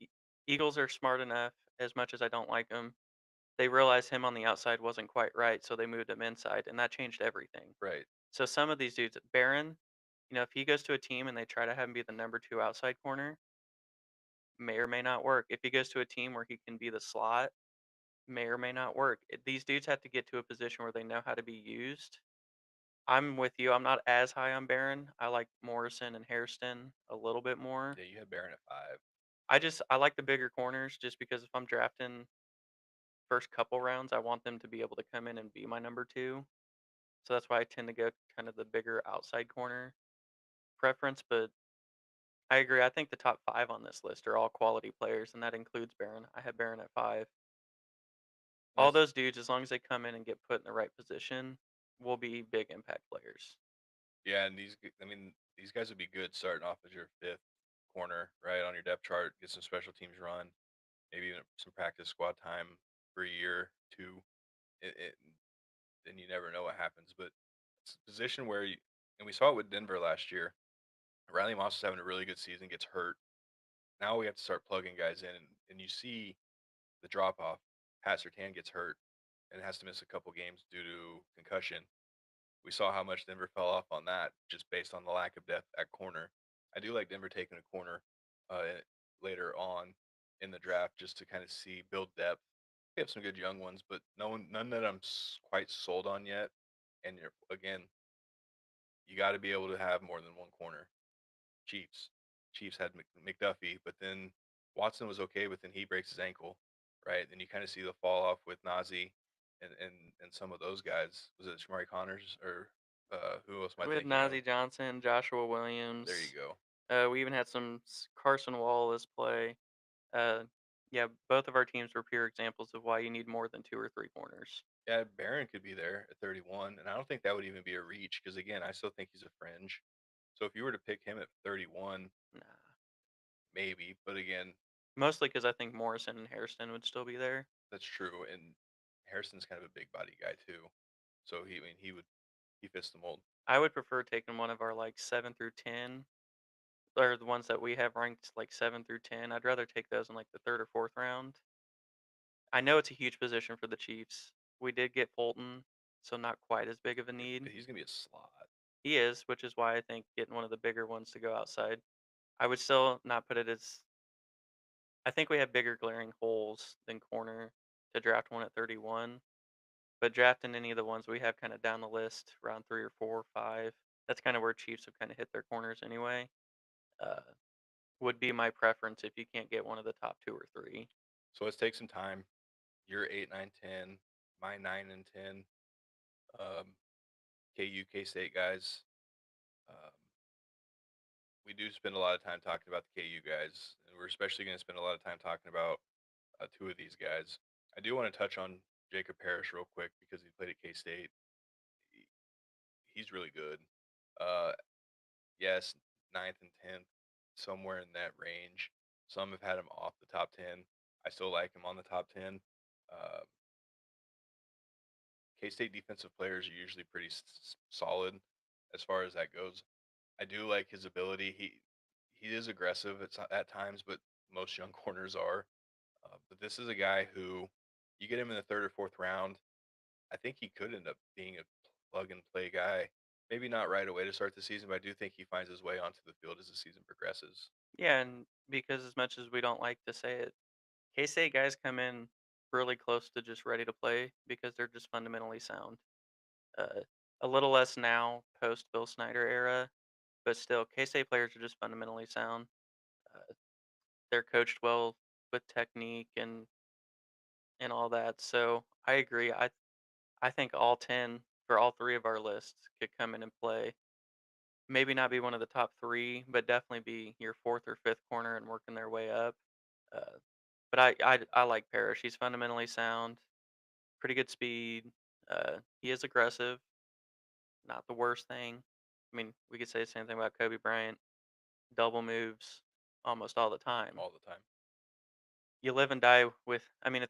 Eagles are smart enough. As much as I don't like them, they realized him on the outside wasn't quite right, so they moved him inside, and that changed everything. Right. So some of these dudes, Barron, if he goes to a team and they try to have him be the number two outside corner, may or may not work. If he goes to a team where he can be the slot, may or may not work. These dudes have to get to a position where they know how to be used. I'm with you. I'm not as high on Barron. I like Morrison and Hairston a little bit more. Yeah, you had Barron at 5. I like the bigger corners just because if I'm drafting first couple rounds, I want them to be able to come in and be my number two. So that's why I tend to go kind of the bigger outside corner preference. But I agree. I think the top five on this list are all quality players, and that includes Barron. I have Barron at five. All That's those dudes, as long as they come in and get put in the right position, will be big impact players. Yeah, and I mean, these guys would be good starting off as your fifth corner, right, on your depth chart. Get some special teams run, maybe even some practice squad time for a year, two. And you never know what happens. But it's a position where and we saw it with Denver last year. Riley Moss is having a really good season, gets hurt. Now we have to start plugging guys in, and you see the drop off. Pat Surtain gets hurt and has to miss a couple games due to concussion. We saw how much Denver fell off on that just based on the lack of depth at corner. I do like Denver taking a corner uh, later on in the draft just to kind of build depth. We have some good young ones, but none that I'm quite sold on yet. And again, you got to be able to have more than one corner. Chiefs, Chiefs had McDuffie, but then Watson was okay, but then he breaks his ankle, right? Then you kind of see the fall off with Nazi and some of those guys. Was it Shamari Connors or Who else am I We had thinking of? Nazeeh Johnson, Joshua There you Williams. go. We even had some Carson Wallace play. Uh, yeah, both of our teams were pure examples of why you need more than two or three corners. Yeah, Barron could be there at 31, and I don't think that would even be a reach because again, I still think he's a fringe. So if you were to pick him at 31, Nah, maybe, but again, mostly because I think Morrison and Hairston would still be there. that's true. And Harrison's kind of a big body guy too, so I mean, he fits the mold. I would prefer taking one of our like 7 through 10, or the ones that we have ranked like 7 through 10. I'd rather take those in like the third or fourth round. I know it's a huge position for the Chiefs. We did get Fulton, so not quite as big of a Yeah, need. but he's gonna be a slot. He is, which is why I think getting one of the bigger ones to go outside. I would still not put it as. I think we have bigger glaring holes than corner to draft one at 31. But drafting any of the ones we have kind of down the list, round 3 or 4 or 5, that's kind of where Chiefs have kind of hit their corners anyway. Uh, would be my preference if you can't get one of the top two or three. So let's take some time. You're 8, 9, 10. My 9 and 10. Um, KU, K State guys. Um, we do spend a lot of time talking about the KU guys, and we're especially going to spend a lot of time talking about two of these guys. I do want to touch on Jacob Parrish real quick because he played at K State. He, he's really good. Uh, yes, ninth and 10th, somewhere in that range. Some have had him off the top 10. I still like him on the top 10. Uh, K State defensive players are usually pretty solid as far as that goes. I do like his ability. He is aggressive at times, but most young corners are. But this is a guy who you get him in the third or fourth round. I think he could end up being a plug and play guy. Maybe not right away to start the season, but I do think he finds his way onto the field as the season progresses. Yeah, and because as much as we don't like to say it, K State guys come in really close to just ready to play because they're just fundamentally sound. Uh, a little less now post Bill Snyder era, but still, K State players are just fundamentally sound. Uh, they're coached well with technique and all that. So I agree. I think all 10 for all three of our lists could come in and play. Maybe not be one of the top three, but definitely be your fourth or fifth corner and working their way up. Uh, but I like Parrish. He's fundamentally sound, pretty good speed. He is aggressive, not the worst thing. I mean, we could say the same thing about Kobe Bryant. Double moves almost all the time. All the time. You live and die with. I mean,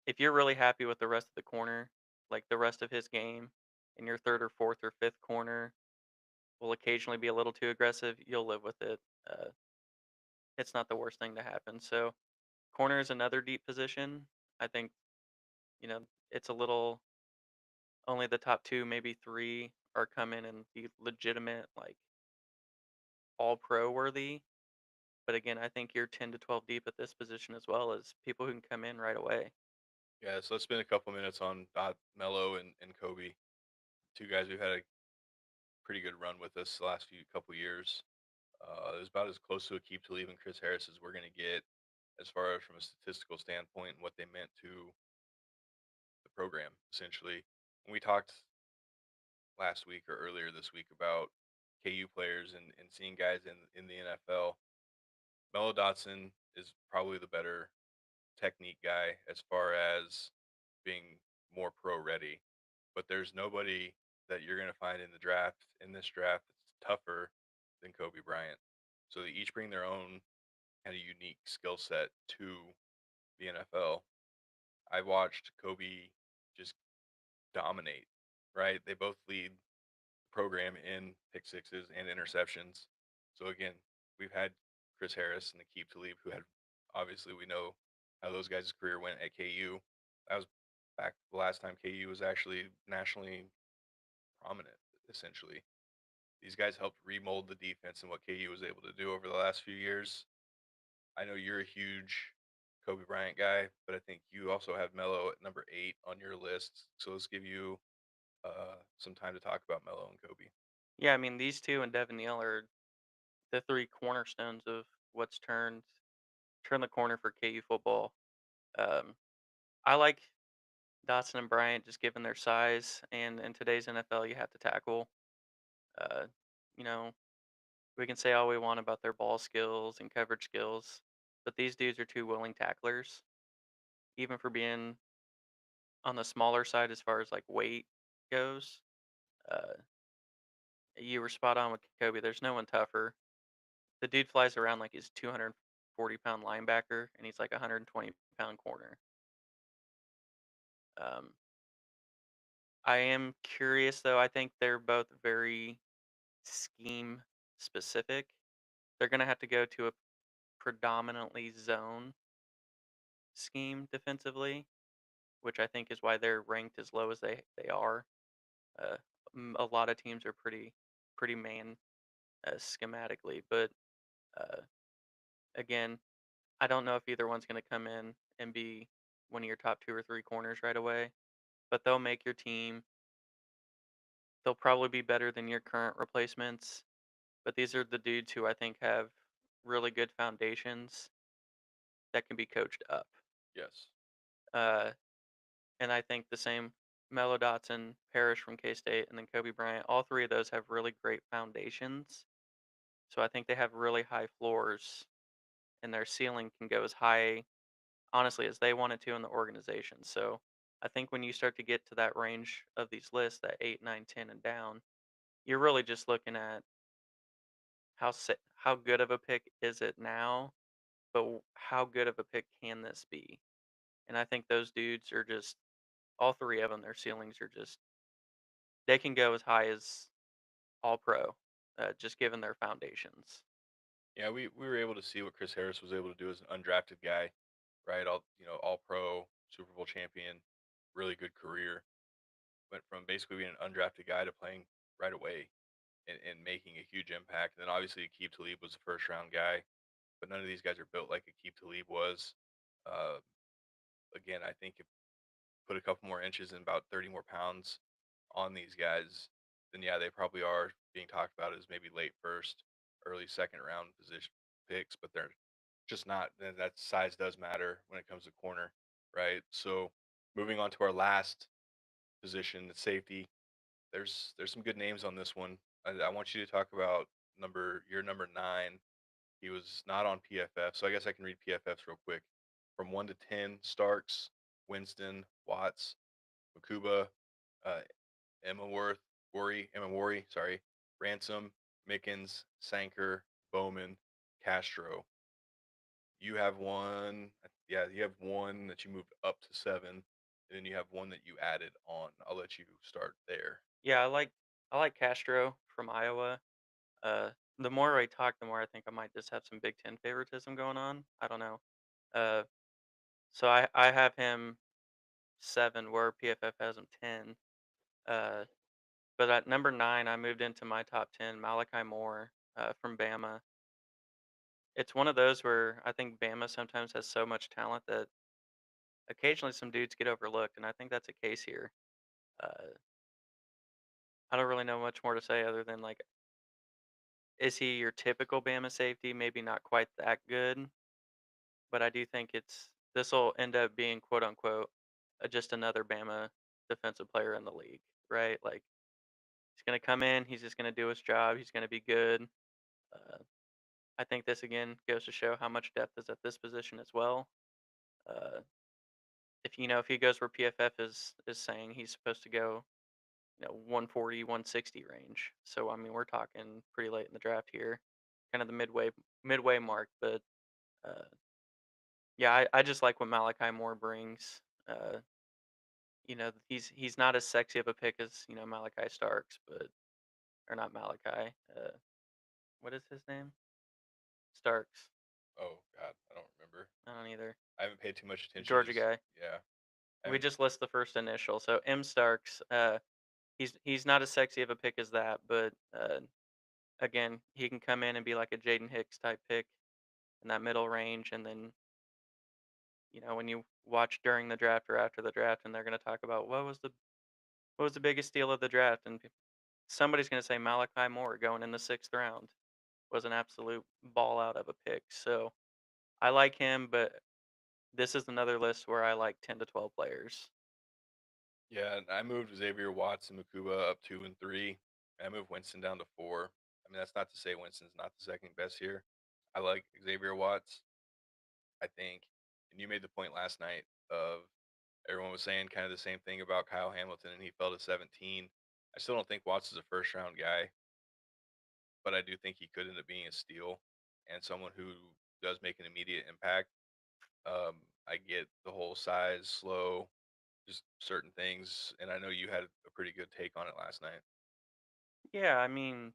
if you're really happy with the rest of the corner, like the rest of his game, and your third or fourth or fifth corner will occasionally be a little too aggressive, you'll live with it. Uh, it's not the worst thing to happen. So corner is another deep position. I think it's a little only the top two, maybe three, are come in and be legitimate, like all pro worthy. But again, I think you're 10 to 12 deep at this position as well as people who can come in right away. Yeah, so let's spend a couple minutes on Mello and Kobe. Two guys we've had a pretty good run with us the last few couple years. It was about as close to a keep to leaving Chris Harris as we're going to get as far as from a statistical standpoint and what they meant to the program, essentially. When we talked last week or earlier this week about KU players and seeing guys in the NFL, Mello Dotson is probably the better technique guy as far as being more pro ready. But there's nobody that you're going to find in this draft that's tougher than Kobe Bryant. So they each bring their own kind of unique skill set to the NFL. I watched Kobe just dominate, right? They both lead the program in pick sixes and interceptions. So again, we've had Chris Harris and Aqib Talib, who had obviously we know how those guys' career went at KU. That was back the last time KU was actually nationally prominent, essentially. These guys helped remold the defense and what KU was able to do over the last few years. I know you're a huge Kobe Bryant guy, but I think you also have Melo at number 8 on your list. So let's give you some time to talk about Melo and Kobe. Yeah, I mean, these two and Devin Neal are the three cornerstones of what's turned the corner for KU football. Um, I like. Dotson and Bryant, just given their size, and in today's NFL, you have to tackle. Uh, you know, we can say all we want about their ball skills and coverage skills, but these dudes are two willing tacklers, even for being on the smaller side as far as like weight goes. Uh, you were spot on with Kobe. There's no one tougher. The dude flies around like he's 240-pound linebacker, and he's like a 120-pound corner. Um, I am curious though. I think they're both very scheme specific. They're gonna have to go to a predominantly zone scheme defensively, which I think is why they're ranked as low as they are. Uh, a lot of teams are pretty man schematically, but uh, again, I don't know if either one's going to come in and be one of your top two or three corners right away, but they'll make your team. They'll probably be better than your current replacements, but these are the dudes who I think have really good foundations that can be coached up. Yes. Uh, and I think the same Melo Dotson, Parrish from K State, and then Kobe Bryant, all three of those have really great foundations. So I think they have really high floors, and their ceiling can go as high, honestly, as they wanted to in the organization. So I think when you start to get to that range of these lists, that 8, 9, 10, and down, you're really just looking at how good of a pick is it now, but how good of a pick can this be? And I think those dudes are just all three of them. Their ceilings are just they can go as high as all pro, just given their foundations. Yeah, we were able to see what Chris Harris was able to do as an undrafted guy, right? All pro, Super Bowl champion, really good career. Went from basically being an undrafted guy to playing right away and making a huge impact. And then obviously Akeem Talib was a first round guy, but none of these guys are built like Akeem Talib was. Uh, Again, I think if put a couple more inches and about 30 more pounds on these guys, then yeah, they probably are being talked about as maybe late first, early second round position picks, but they're just not. And that size does matter when it comes to corner, right? So moving on to our last position, the safety. There's some good names on this one. I want you to talk about number 9. He was not on PFF, so I guess I can read PFFs real quick. From 1 to 10, Starks, Winston, Watts, Makuba, uh, Emma Worry, sorry, Ransom, Mickens, Sanker, Bowman, Castro. You have one, yeah, you have one that you moved up to 7, and then you have one that you added on. I'll let you start there. Yeah, I like Castro from Iowa. The more I talk, the more I think I might just have some Big Ten favoritism going on. I don't know. Uh, so I have him 7, where PFF has him 10. Uh, but at number 9, I moved into my top 10 Malachi Moore from Bama. It's one of those where I think Bama sometimes has so much talent that occasionally some dudes get overlooked, and I think that's a case here. Uh, I don't really know much more to say other than like, is he your typical Bama safety? Maybe not quite that good, but I do think this will end up being quote unquote just another Bama defensive player in the league, right? Like he's gonna come in, he's just gonna do his job, he's gonna be good. Uh, I think this again goes to show how much depth is at this position as well. Uh, if he goes where PFF is saying he's supposed to go, 140, 160 range. So I mean, we're talking pretty late in the draft here, kind of the midway mark. But uh, yeah, I just like what Malachi Moore brings. He's not as sexy of a pick as Malachi Starks, but or not Malachi. What is his name? Starks. Oh God, I don't remember. I don't either. I haven't paid too much The attention. Georgia Just guy. yeah, I We haven't. just list the first initial. So M Starks. He's not as sexy of a pick as that, but again, he can come in and be like a Jaden Hicks type pick in that middle range, and then when you watch during the draft or after the draft, and they're going to talk about what was the biggest steal of the draft, and somebody's going to say Malachi Moore going in the 6th round was an absolute ball out of a pick. So I like him, but this is another list where I like 10 to 12 players. Yeah, and I moved Xavier Watts and Makuba up 2 and 3. I moved Winston down to 4. I mean, that's not to say Winston's not the second best here. I like Xavier Watts. I think, and you made the point last night of everyone was saying kind of the same thing about Kyle Hamilton, and he fell to 17. I still don't think Watts is a first round guy, but I do think he could end up being a steal and someone who does make an immediate impact. I get the whole size, slow, just certain things, and I know you had a pretty good take on it last night. Yeah, I mean,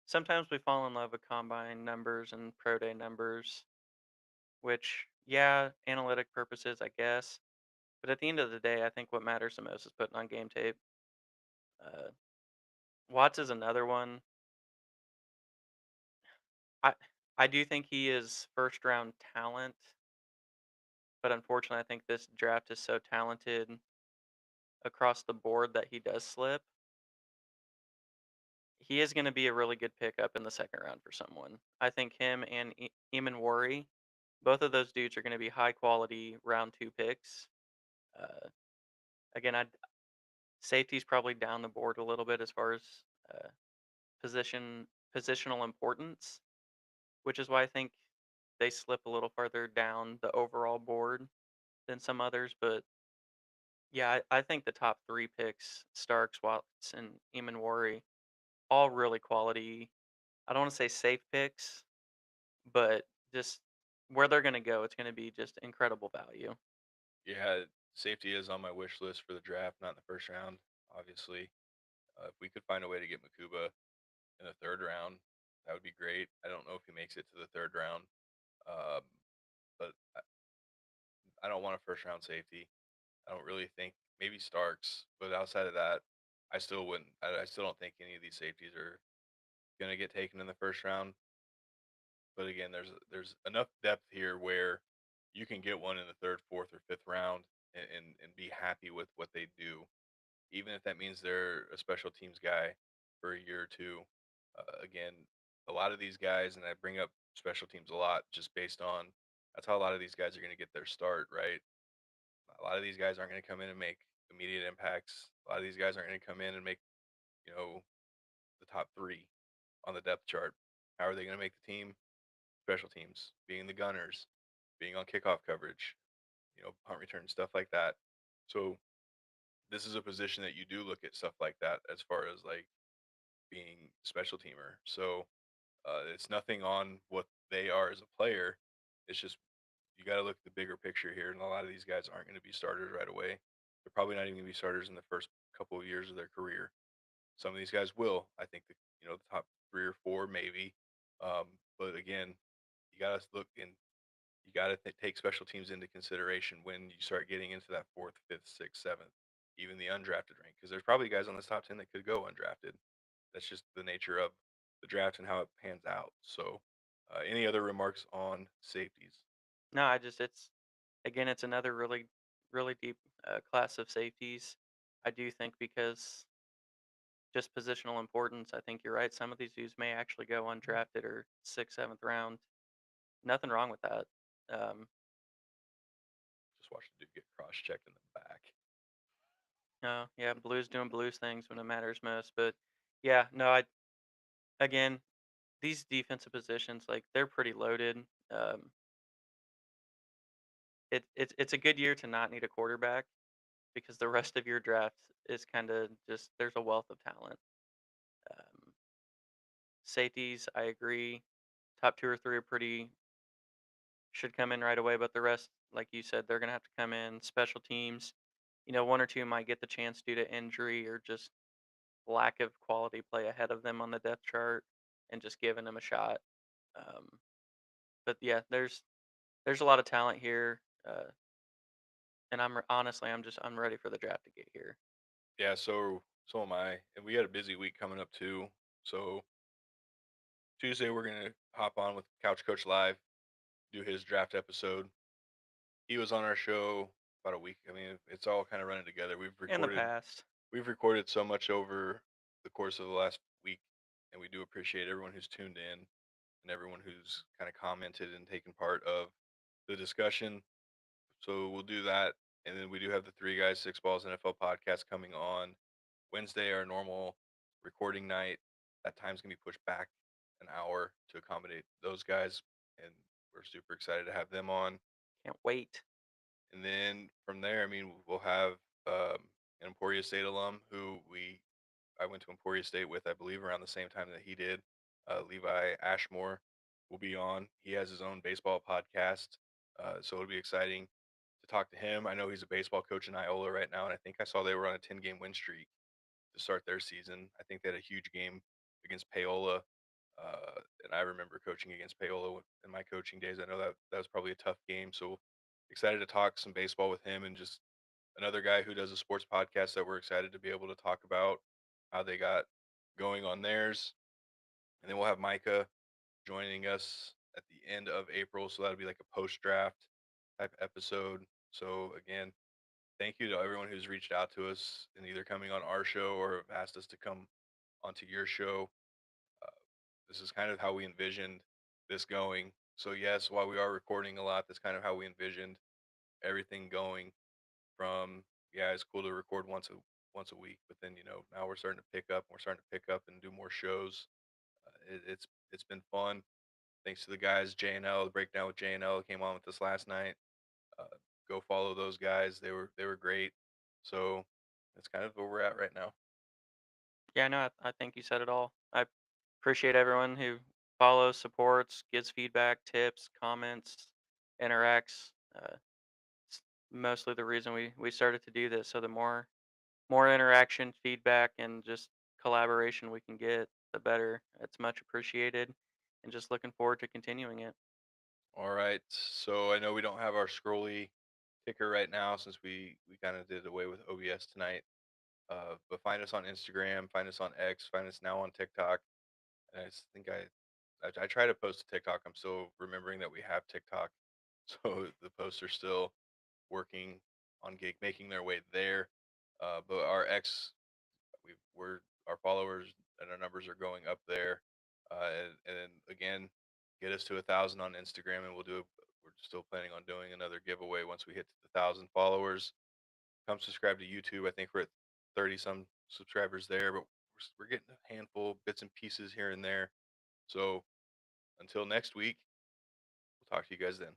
sometimes we fall in love with combine numbers and pro day numbers, which, yeah, analytic purposes, I guess. But at the end of the day, I think what matters the most is putting on game tape. Uh, Watts is another one. I I do think he is first round talent, but unfortunately, I think this draft is so talented across the board that he does slip. He is going to be a really good pickup in the second round for someone. I think him and Eamon Worry, both of those dudes are going to be high quality round two picks. Uh, again, safety's probably down the board a little bit as far as uh, positional importance, which is why I think they slip a little further down the overall board than some others. But yeah, I think the top three picks, Starks, Watts, and Eamon Worry, all really quality. I don't want to say safe picks, but just where they're going to go, it's going to be just incredible value. Yeah, safety is on my wish list for the draft, not in the first round, obviously. If we could find a way to get Makuba in the third round, that would be great. I don't know if he makes it to the third round, um, but I don't want a first round safety. I don't really think maybe Starks, but outside of that, I still wouldn't. I still don't think any of these safeties are going to get taken in the first round. But again, there's enough depth here where you can get one in the third, fourth, or fifth round and be happy with what they do, even if that means they're a special teams guy for a year or two. Again, a lot of these guys, and I bring up special teams a lot, just based on that's how a lot of these guys are going to get their start, right? A lot of these guys aren't going to come in and make immediate impacts. A lot of these guys aren't going to come in and make, you know, the top three on the depth chart. How are they going to make the team? Special teams, being the gunners, being on kickoff coverage, punt return, stuff like that. So this is a position that you do look at stuff like that as far as like being special teamer. So it's nothing on what they are as a player. It's just you got to look at the bigger picture here, and a lot of these guys aren't going to be starters right away. They're probably not even going to be starters in the first couple of years of their career. Some of these guys will. I think the top 3 or 4 maybe. But again, you got to look and you got to take special teams into consideration when you start getting into that fourth, fifth, sixth, seventh, even the undrafted rank. Because there's probably guys on this top 10 that could go undrafted. That's just the nature of the draft and how it pans out. So, any other remarks on safeties? No, it's again, it's another really deep class of safeties. I do think because just positional importance, I think you're right. Some of these dudes may actually go undrafted or sixth, seventh round. Nothing wrong with that. Um, Just watch the dude get cross checked in the back. no, yeah, Blues doing Blues things when it matters most. But yeah, no, I again, these defensive positions, like they're pretty loaded. Um, it's a good year to not need a quarterback because the rest of your draft is kind of just there's a wealth of talent. Um, Safeties, I agree. Top two or three are pretty should come in right away, but the rest, like you said, they're gonna have to come in. Special teams, one or two might get the chance due to injury or just lack of quality play ahead of them on the depth chart, and just giving them a shot. Um, but yeah, there's a lot of talent here, and honestly, I'm ready for the draft to get here. Yeah, so am I, and we had a busy week coming up too. So Tuesday we're gonna hop on with Couch Coach Live, do his draft episode. He was on our show about a week. I mean, it's all kind of running together. In the past, We've recorded so much over the course of the last week, and we do appreciate everyone who's tuned in and everyone who's kind of commented and taken part of the discussion. So we'll do that And then we do have the Three Guys, Six Balls NFL podcast coming on Wednesday, our normal recording night. That time's gonna be pushed back an hour to accommodate those guys, and we're super excited to have them on. Can't wait. And then from there, I mean, we'll have an Emporia State alum who I went to Emporia State with, I believe, around the same time that he did. Levi Ashmore will be on. He has his own baseball podcast, so it'll be exciting to talk to him. I know he's a baseball coach in Iola right now, and I think I saw they were on a 10-game win streak to start their season. I think they had a huge game against Paola, and I remember coaching against Paola in my coaching days. I know that that was probably a tough game, so excited to talk some baseball with him and just another guy who does a sports podcast that we're excited to be able to talk about how they got going on theirs. And then we'll have Micah joining us at the end of April, so that'll be like a post draft type episode. So again, thank you to everyone who's reached out to us and either coming on our show or have asked us to come onto your show. Uh, this is kind of how we envisioned this going. So yes, while we are recording a lot, that's kind of how we envisioned everything going. From yeah, it's cool to record once a week, but then now we're starting to pick up. We're starting to pick up and do more shows. It's been fun. Thanks to the guys J&L, the breakdown with J&L came on with us last night. Uh, Go follow those guys. They were great. So that's kind of where we're at right now. Yeah, no, I think you said it all. I appreciate everyone who follows, supports, gives feedback, tips, comments, interacts. It's mostly the reason we started to do this. So the more interaction, feedback, and just collaboration we can get, the better. It's much appreciated, and just looking forward to continuing it. All right. So I know we don't have our scrolly ticker right now since we kind of did away with OBS tonight. But find us on Instagram, find us on X, find us now on TikTok. And think I try to post to TikTok. I'm still remembering that we have TikTok, so the posts are still working on gig making their way there. But our X, we're our followers and our numbers are going up there. And then again, get us to 1,000 on Instagram, and we're still planning on doing another giveaway once we hit to the 1,000 followers. Come subscribe to YouTube. I think we're at 30 some subscribers there, but we're getting a handful bits and pieces here and there. So until next week, we'll talk to you guys then.